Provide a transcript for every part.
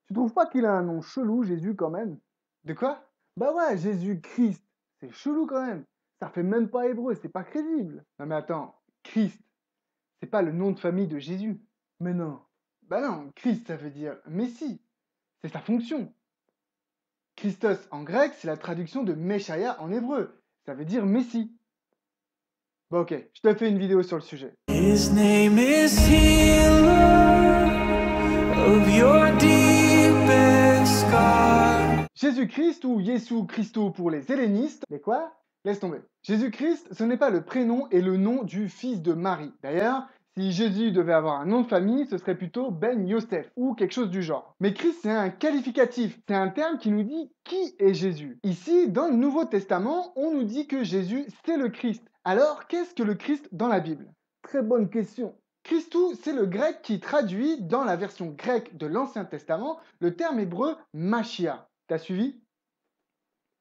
Tu trouves pas qu'il a un nom chelou, Jésus, quand même? De quoi? Bah ouais, Jésus-Christ. C'est chelou quand même. Ça fait même pas hébreu, c'est pas crédible. Non mais attends, Christ, c'est pas le nom de famille de Jésus. Mais non. Bah non, Christ, ça veut dire Messie. C'est sa fonction. Christos en grec, c'est la traduction de Meshaïa en hébreu. Ça veut dire Messie. Bon ok, je te fais une vidéo sur le sujet. His name is healer of your deepest scar. Jésus-Christ ou Yesu Christo pour les hellénistes. Mais quoi? Laisse tomber. Jésus-Christ, ce n'est pas le prénom et le nom du fils de Marie. D'ailleurs, si Jésus devait avoir un nom de famille, ce serait plutôt Ben Yosef ou quelque chose du genre. Mais Christ, c'est un qualificatif. C'est un terme qui nous dit qui est Jésus. Ici, dans le Nouveau Testament, on nous dit que Jésus, c'est le Christ. Alors, qu'est-ce que le Christ dans la Bible? Très bonne question. Christou, c'est le grec qui traduit dans la version grecque de l'Ancien Testament le terme hébreu Machia. T'as suivi?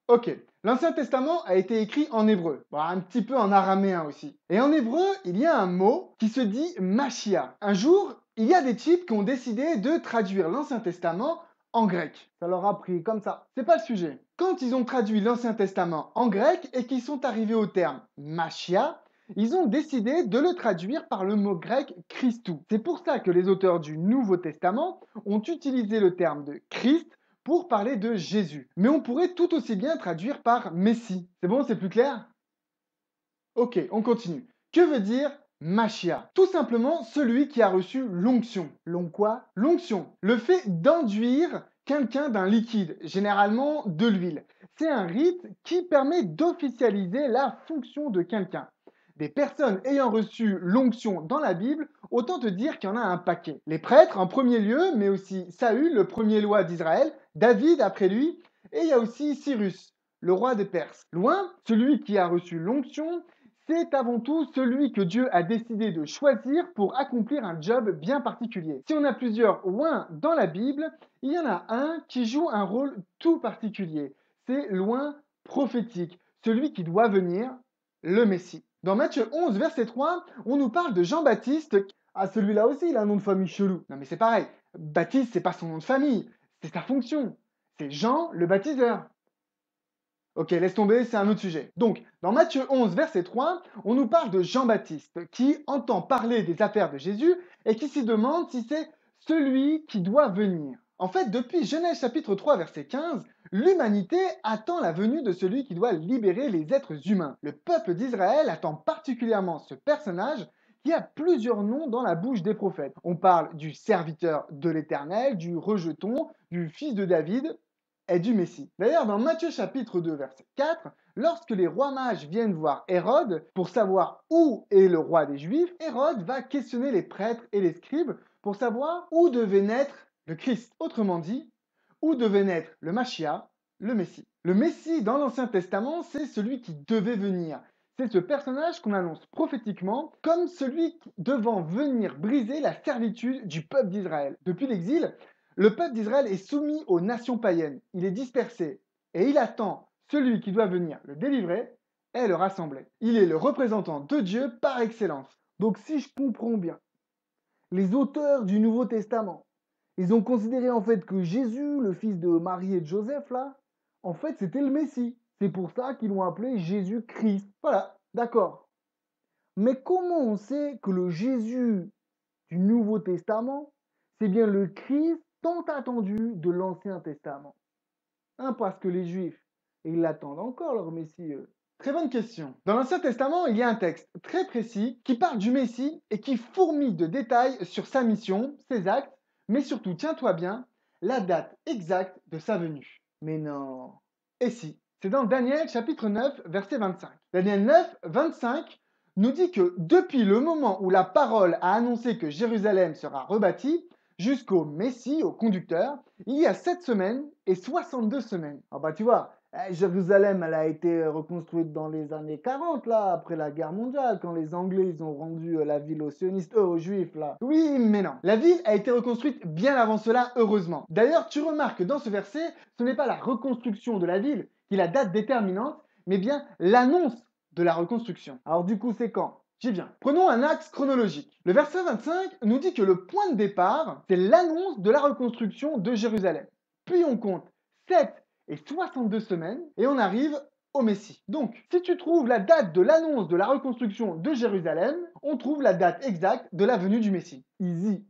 Ok, l'Ancien Testament a été écrit en hébreu, bon, un petit peu en araméen aussi. Et en hébreu, il y a un mot qui se dit Machia. Un jour, il y a des types qui ont décidé de traduire l'Ancien Testament en grec. Ça leur a pris comme ça. C'est pas le sujet. Quand ils ont traduit l'Ancien Testament en grec et qu'ils sont arrivés au terme Machia, ils ont décidé de le traduire par le mot grec Christou. C'est pour ça que les auteurs du Nouveau Testament ont utilisé le terme de Christ pour parler de Jésus. Mais on pourrait tout aussi bien traduire par Messie. C'est bon, c'est plus clair? Ok, on continue. Que veut dire Machia? Tout simplement celui qui a reçu l'onction. Long quoi? L'onction, le fait d'enduire quelqu'un d'un liquide, généralement de l'huile. C'est un rite qui permet d'officialiser la fonction de quelqu'un. Des personnes ayant reçu l'onction dans la Bible, autant te dire qu'il y en a un paquet. Les prêtres en premier lieu, mais aussi Saül, le premier roi d'Israël, David après lui, et il y a aussi Cyrus, le roi des Perses. Loin, celui qui a reçu l'onction, c'est avant tout celui que Dieu a décidé de choisir pour accomplir un job bien particulier. Si on a plusieurs oins dans la Bible, il y en a un qui joue un rôle tout particulier. C'est l'oint prophétique, celui qui doit venir, le Messie. Dans Matthieu 11, verset 3, on nous parle de Jean-Baptiste. Ah, celui-là aussi, il a un nom de famille chelou. Non mais c'est pareil, Baptiste, c'est pas son nom de famille, c'est sa fonction. C'est Jean le baptiseur. Ok, laisse tomber, c'est un autre sujet. Donc, dans Matthieu 11, verset 3, on nous parle de Jean-Baptiste qui entend parler des affaires de Jésus et qui s'y demande si c'est celui qui doit venir. En fait, depuis Genèse chapitre 3, verset 15, l'humanité attend la venue de celui qui doit libérer les êtres humains. Le peuple d'Israël attend particulièrement ce personnage qui a plusieurs noms dans la bouche des prophètes. On parle du serviteur de l'Éternel, du rejeton, du fils de David, est du Messie. D'ailleurs, dans Matthieu chapitre 2, verset 4, lorsque les rois mages viennent voir Hérode pour savoir où est le roi des Juifs, Hérode va questionner les prêtres et les scribes pour savoir où devait naître le Christ. Autrement dit, où devait naître le Machia, le Messie. Le Messie dans l'Ancien Testament, c'est celui qui devait venir. C'est ce personnage qu'on annonce prophétiquement comme celui devant venir briser la servitude du peuple d'Israël. Depuis l'exil, le peuple d'Israël est soumis aux nations païennes, il est dispersé et il attend celui qui doit venir le délivrer et le rassembler. Il est le représentant de Dieu par excellence. Donc si je comprends bien, les auteurs du Nouveau Testament, ils ont considéré en fait que Jésus, le fils de Marie et de Joseph là, en fait c'était le Messie. C'est pour ça qu'ils l'ont appelé Jésus-Christ. Voilà, d'accord. Mais comment on sait que le Jésus du Nouveau Testament, c'est bien le Christ tant attendu de l'Ancien Testament? Parce que les Juifs, ils l'attendent encore leur Messie, eux. Très bonne question. Dans l'Ancien Testament, il y a un texte très précis qui parle du Messie et qui fourmille de détails sur sa mission, ses actes, mais surtout, tiens-toi bien, la date exacte de sa venue. Mais non. Et si, c'est dans Daniel chapitre 9, verset 25. Daniel 9, 25 nous dit que depuis le moment où la parole a annoncé que Jérusalem sera rebâtie, jusqu'au Messie, au conducteur, il y a 7 semaines et 62 semaines. Ah bah tu vois, Jérusalem, elle a été reconstruite dans les années 40, là, après la guerre mondiale, quand les Anglais, ils ont rendu la ville aux sionistes, aux Juifs, là. Oui, mais non. La ville a été reconstruite bien avant cela, heureusement. D'ailleurs, tu remarques que dans ce verset, ce n'est pas la reconstruction de la ville qui est la date déterminante, mais bien l'annonce de la reconstruction. Alors du coup, c'est quand? J'y viens. Prenons un axe chronologique. Le verset 25 nous dit que le point de départ, c'est l'annonce de la reconstruction de Jérusalem. Puis on compte 7 et 62 semaines et on arrive au Messie. Donc, si tu trouves la date de l'annonce de la reconstruction de Jérusalem, on trouve la date exacte de la venue du Messie. Easy.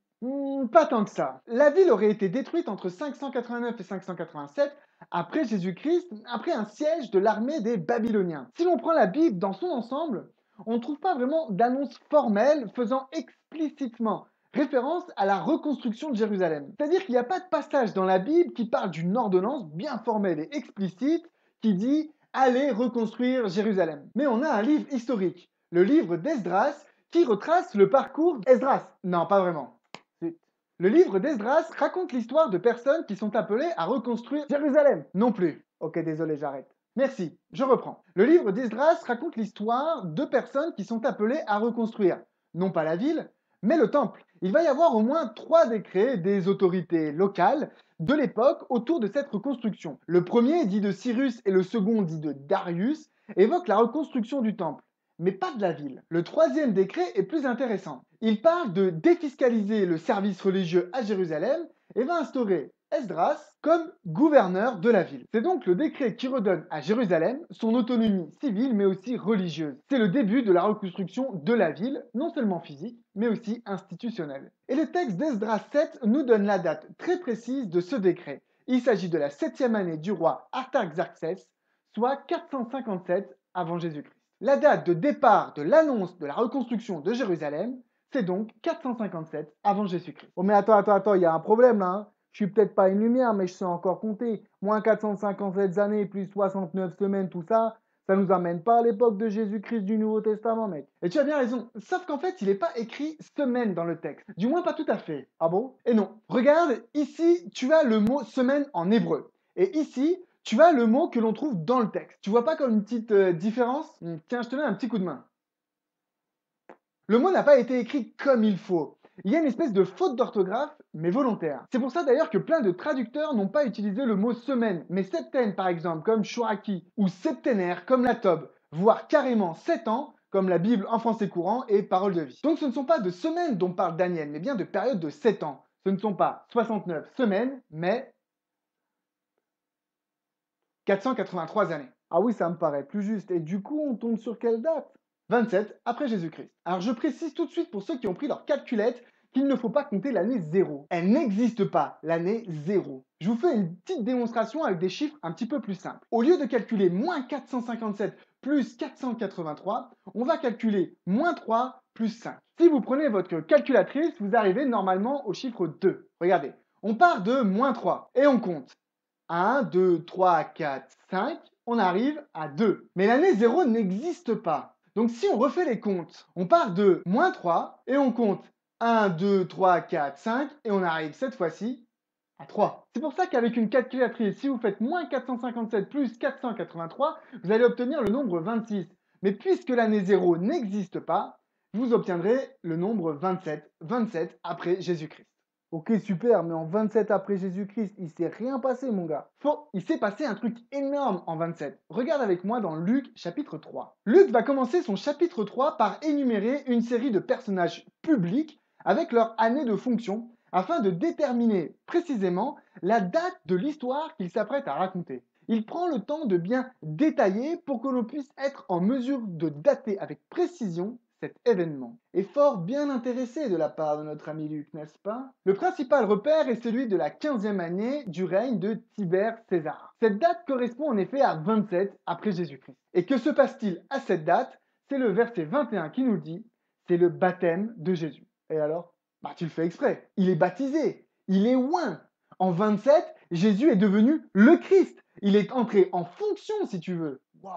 Pas tant que ça. La ville aurait été détruite entre 589 et 587 après Jésus-Christ, après un siège de l'armée des Babyloniens. Si l'on prend la Bible dans son ensemble, on ne trouve pas vraiment d'annonce formelle faisant explicitement référence à la reconstruction de Jérusalem. C'est-à-dire qu'il n'y a pas de passage dans la Bible qui parle d'une ordonnance bien formelle et explicite qui dit « Allez reconstruire Jérusalem ». Mais on a un livre historique, le livre d'Esdras, qui retrace le parcours d'Esdras. Non, pas vraiment. Le livre d'Esdras raconte l'histoire de personnes qui sont appelées à reconstruire Jérusalem. non plus. Ok, désolé, j'arrête. Merci, je reprends. Le livre d'Esdras raconte l'histoire de personnes qui sont appelées à reconstruire, non pas la ville, mais le temple. Il va y avoir au moins 3 décrets des autorités locales de l'époque autour de cette reconstruction. Le premier, dit de Cyrus, et le second, dit de Darius, évoque la reconstruction du temple, mais pas de la ville. Le troisième décret est plus intéressant. Il parle de défiscaliser le service religieux à Jérusalem et va instaurer Esdras comme gouverneur de la ville. C'est donc le décret qui redonne à Jérusalem son autonomie civile mais aussi religieuse. C'est le début de la reconstruction de la ville, non seulement physique, mais aussi institutionnelle. Et le texte d'Esdras 7 nous donne la date très précise de ce décret. Il s'agit de la 7e année du roi Artaxerxès, soit 457 avant Jésus-Christ. La date de départ de l'annonce de la reconstruction de Jérusalem, c'est donc 457 avant Jésus-Christ. Oh mais attends, il y a un problème là. Hein. Je suis peut-être pas une lumière, mais je sais encore compter. Moins 457 années plus 69 semaines, tout ça, ça nous amène pas à l'époque de Jésus-Christ du Nouveau Testament, mec. Et tu as bien raison, sauf qu'en fait, il n'est pas écrit semaine dans le texte. Du moins, pas tout à fait. Ah bon? Et non. Regarde, ici, tu as le mot semaine en hébreu. Et ici, tu as le mot que l'on trouve dans le texte. Tu vois pas comme une petite différence? Tiens, je te donne un petit coup de main. Le mot n'a pas été écrit comme il faut. Il y a une espèce de faute d'orthographe, mais volontaire. C'est pour ça d'ailleurs que plein de traducteurs n'ont pas utilisé le mot semaine, mais septaine par exemple, comme shouraki, ou septénaire, comme la Tob, voire carrément 7 ans, comme la Bible en français courant et Parole de vie. Donc ce ne sont pas de semaines dont parle Daniel, mais bien de périodes de 7 ans. Ce ne sont pas 69 semaines, mais 483 années. Ah oui, ça me paraît plus juste. Et du coup, on tombe sur quelle date? 27 après Jésus-Christ. Alors je précise tout de suite pour ceux qui ont pris leur calculette qu'il ne faut pas compter l'année 0. Elle n'existe pas, l'année 0. Je vous fais une petite démonstration avec des chiffres un petit peu plus simples. Au lieu de calculer moins 457 plus 483, on va calculer moins 3 plus 5. Si vous prenez votre calculatrice, vous arrivez normalement au chiffre 2. Regardez, on part de moins 3 et on compte. 1, 2, 3, 4, 5, on arrive à 2. Mais l'année 0 n'existe pas. Donc si on refait les comptes, on part de moins 3 et on compte 1, 2, 3, 4, 5 et on arrive cette fois-ci à 3. C'est pour ça qu'avec une calculatrice, si vous faites moins 457 plus 483, vous allez obtenir le nombre 26. Mais puisque l'année 0 n'existe pas, vous obtiendrez le nombre 27, 27 après Jésus-Christ. Ok, super, mais en 27 après Jésus-Christ, il s'est rien passé, mon gars. Faux, il s'est passé un truc énorme en 27. Regarde avec moi dans Luc chapitre 3. Luc va commencer son chapitre 3 par énumérer une série de personnages publics avec leur année de fonction afin de déterminer précisément la date de l'histoire qu'il s'apprête à raconter. Il prend le temps de bien détailler pour que l'on puisse être en mesure de dater avec précision cet événement. Et fort bien intéressé de la part de notre ami Luc, n'est-ce pas? Le principal repère est celui de la 15e année du règne de Tibère César. Cette date correspond en effet à 27 après Jésus-Christ. Et que se passe-t-il à cette date? C'est le verset 21 qui nous le dit, c'est le baptême de Jésus. Et alors? Bah tu le fais exprès, il est baptisé, il est oint. En 27, Jésus est devenu le Christ. Il est entré en fonction si tu veux. Waouh!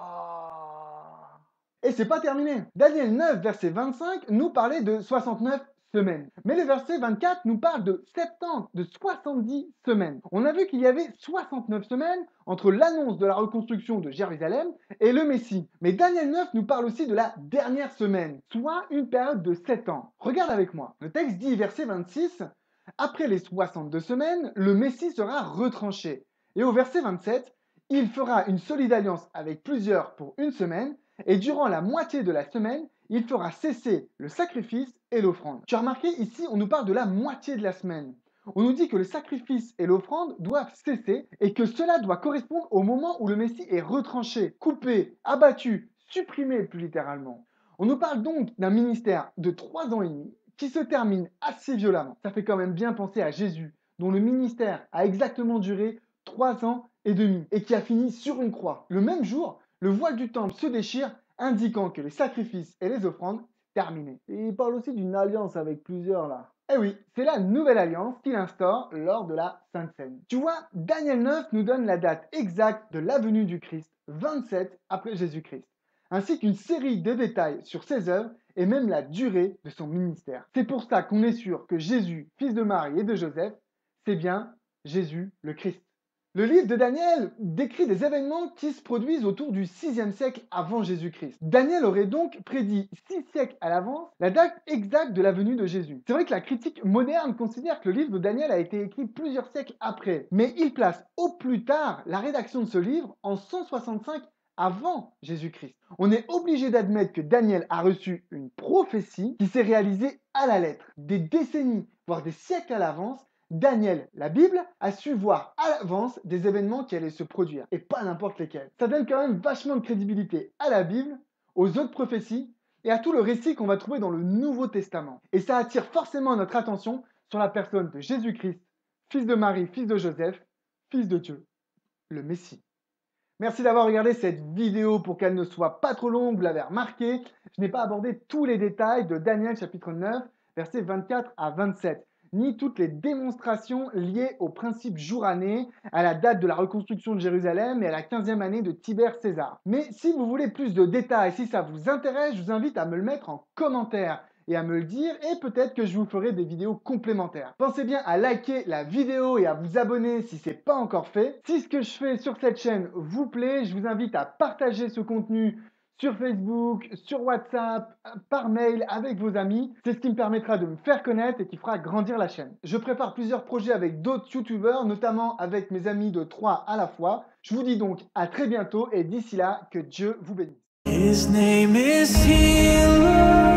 Et c'est pas terminé. Daniel 9, verset 25, nous parlait de 69 semaines. Mais le verset 24 nous parle de 70, de 70 semaines. On a vu qu'il y avait 69 semaines entre l'annonce de la reconstruction de Jérusalem et le Messie. Mais Daniel 9 nous parle aussi de la dernière semaine, soit une période de 7 ans. Regarde avec moi. Le texte dit, verset 26, « Après les 62 semaines, le Messie sera retranché. » Et au verset 27, « Il fera une solide alliance avec plusieurs pour une semaine, et durant la moitié de la semaine, il fera cesser le sacrifice et l'offrande. Tu as remarqué, ici, on nous parle de la moitié de la semaine. On nous dit que le sacrifice et l'offrande doivent cesser et que cela doit correspondre au moment où le Messie est retranché, coupé, abattu, supprimé plus littéralement. On nous parle donc d'un ministère de 3 ans et demi qui se termine assez violemment. Ça fait quand même bien penser à Jésus, dont le ministère a exactement duré 3 ans et demi et qui a fini sur une croix. Le même jour, le voile du temple se déchire, indiquant que les sacrifices et les offrandes terminés. Et il parle aussi d'une alliance avec plusieurs là. Eh oui, c'est la nouvelle alliance qu'il instaure lors de la Sainte Seine. Tu vois, Daniel 9 nous donne la date exacte de la venue du Christ, 27 après Jésus-Christ, ainsi qu'une série de détails sur ses œuvres et même la durée de son ministère. C'est pour ça qu'on est sûr que Jésus, fils de Marie et de Joseph, c'est bien Jésus le Christ. Le livre de Daniel décrit des événements qui se produisent autour du 6e siècle avant Jésus-Christ. Daniel aurait donc prédit 6 siècles à l'avance la date exacte de la venue de Jésus. C'est vrai que la critique moderne considère que le livre de Daniel a été écrit plusieurs siècles après, mais il place au plus tard la rédaction de ce livre en 165 avant Jésus-Christ. On est obligé d'admettre que Daniel a reçu une prophétie qui s'est réalisée à la lettre. Des décennies, voire des siècles à l'avance, Daniel, la Bible, a su voir à l'avance des événements qui allaient se produire, et pas n'importe lesquels. Ça donne quand même vachement de crédibilité à la Bible, aux autres prophéties, et à tout le récit qu'on va trouver dans le Nouveau Testament. Et ça attire forcément notre attention sur la personne de Jésus-Christ, fils de Marie, fils de Joseph, fils de Dieu, le Messie. Merci d'avoir regardé cette vidéo. Pour qu'elle ne soit pas trop longue, vous l'avez remarqué, je n'ai pas abordé tous les détails de Daniel chapitre 9, versets 24 à 27, ni toutes les démonstrations liées au principe jour-année, à la date de la reconstruction de Jérusalem et à la 15e année de Tibère César. Mais si vous voulez plus de détails, si ça vous intéresse, je vous invite à me le mettre en commentaire et à me le dire, et peut-être que je vous ferai des vidéos complémentaires. Pensez bien à liker la vidéo et à vous abonner si ce n'est pas encore fait. Si ce que je fais sur cette chaîne vous plaît, je vous invite à partager ce contenu sur Facebook, sur WhatsApp, par mail avec vos amis. C'est ce qui me permettra de me faire connaître et qui fera grandir la chaîne. Je prépare plusieurs projets avec d'autres youtubeurs, notamment avec mes amis de 3 à la fois. Je vous dis donc à très bientôt et d'ici là, que Dieu vous bénisse. His name is Healer